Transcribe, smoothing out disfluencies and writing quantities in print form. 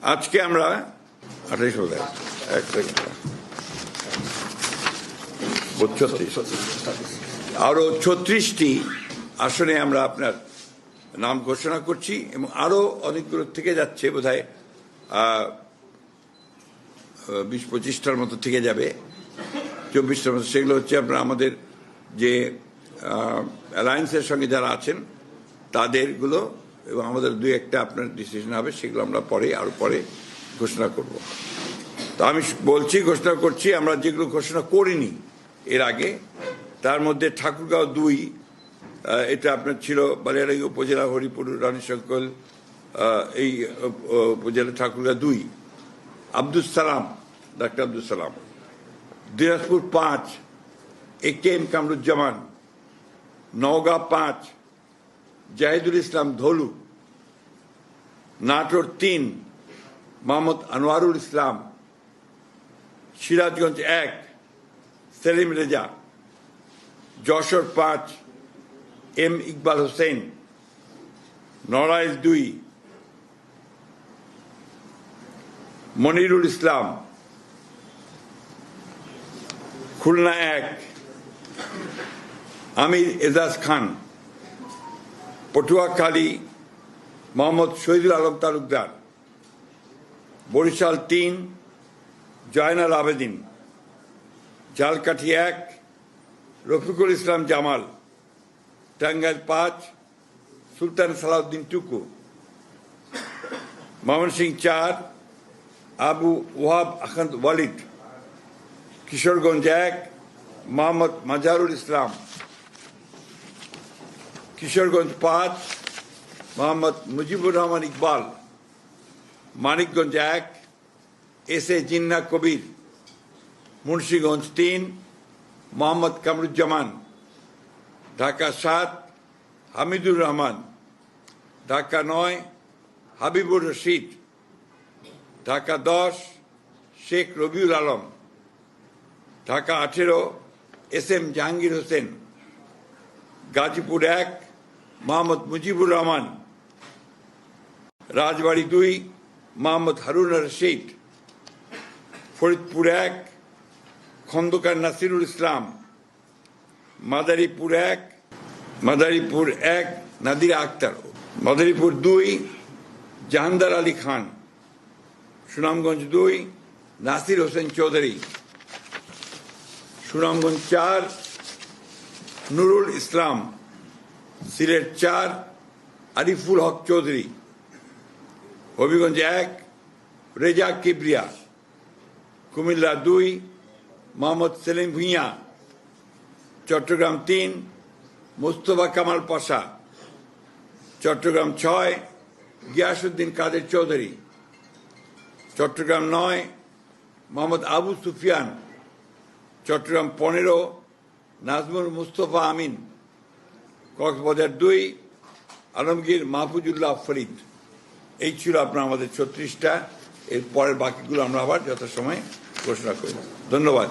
আজকে আমরা আরো 36টি আসনে আমরা আপনার নাম ঘোষণা করছি এবং আরো অনেকগুলো থেকে যাচ্ছে, বোধহয় 20-25টার মতো থেকে যাবে, 24টার মতো। সেগুলো হচ্ছে আপনার আমাদের যে অ্যালায়েন্সের সঙ্গে যারা আছেন তাদেরগুলো, এবং আমাদের 2-1টা আপনার ডিসিশন হবে, সেগুলো আমরা আরো পরে ঘোষণা করব। তো আমি ঘোষণা করছি আমরা যেগুলো ঘোষণা করিনি এর আগে, তার মধ্যে ঠাকুরগাঁও 2, এটা আপনার ছিল বালিয়াডাঙ্গি উপজেলা, হরিপুর, রানীশঙ্কল এই উপজেলা ঠাকুরগাঁও 2, আব্দুল সালাম, ডাক্তার আব্দুল সালাম। দিনাজপুর 5, AKM কামরুজ্জামান। নওগাঁ 5, জাহিদুল ইসলাম ধলু। নাটোর 3, মোহাম্মদ আনোয়ারুল ইসলাম। সিরাজগঞ্জ 1, সেলিম রেজা। যশোর 5, M ইকবাল হোসেন। নড়াইল 2, মনিরুল ইসলাম। খুলনা 1, আমির এজাজ খান। পটুয়াখালী মোহাম্মদ শহীদুল আলম তালুকদার। বরিশাল 3, জয়নাল আবেদিন। ঝালকাঠি 1, রফিকুল ইসলাম জামাল। টাঙ্গাইল 5, সুলতান সালাউদ্দিন টুকু। ময়মনসিংহ 4, আবু ওয়াহাব আখন্দ ওয়ালিদ। কিশোরগঞ্জ 1, মোহাম্মদ মাজারুল ইসলাম। কিশোরগঞ্জ 5, মোহাম্মদ মুজিবুর রহমান ইকবাল। মানিকগঞ্জ 1, SA জিন্না কবির। মুন্সিগঞ্জ 3, মোহাম্মদ কামরুজ্জামান। ঢাকা 7, হামিদুর রহমান। ঢাকা 9, হাবিবুর রশিদ। ঢাকা 10, শেখ রবিউল আলম। ঢাকা 18, SM জাহাঙ্গীর হোসেন। গাজীপুর 1, মোহাম্মদ মুজিবুর রহমান। রাজবাড়ী 2, মোহাম্মদ হারুন রশিদ। ফরিদপুর 1, খন্দকার নাসিরুল ইসলাম। মাদারীপুর 1, নাদিরা আক্তার। মাদারীপুর 2, জাহানদার আলী খান। সুনামগঞ্জ 2, নাসির হোসেন চৌধুরী। সুনামগঞ্জ 4, নুরুল ইসলাম। সিলেট 4, আরিফুল হক চৌধুরী। হবিগঞ্জ 1, রেজা কিবরিয়া। কুমিল্লা 2, মোহাম্মদ সেলিম ভুঁইয়া। চট্টগ্রাম 3, মুস্তফা কামাল পাশা। চট্টগ্রাম 6, গিয়াসউদ্দিন কাদের চৌধুরী। চট্টগ্রাম 9, মোহাম্মদ আবু সুফিয়ান। চট্টগ্রাম 15, নাজমুল মুস্তফা আমিন। কক্সবাজার 2, আলমগীর মাহফুজুল্লাহ ফরিদ। এই ছিল আপনার আমাদের 36টা। এর পরের বাকিগুলো আমরা আবার যথাসময়ে ঘোষণা করব। ধন্যবাদ।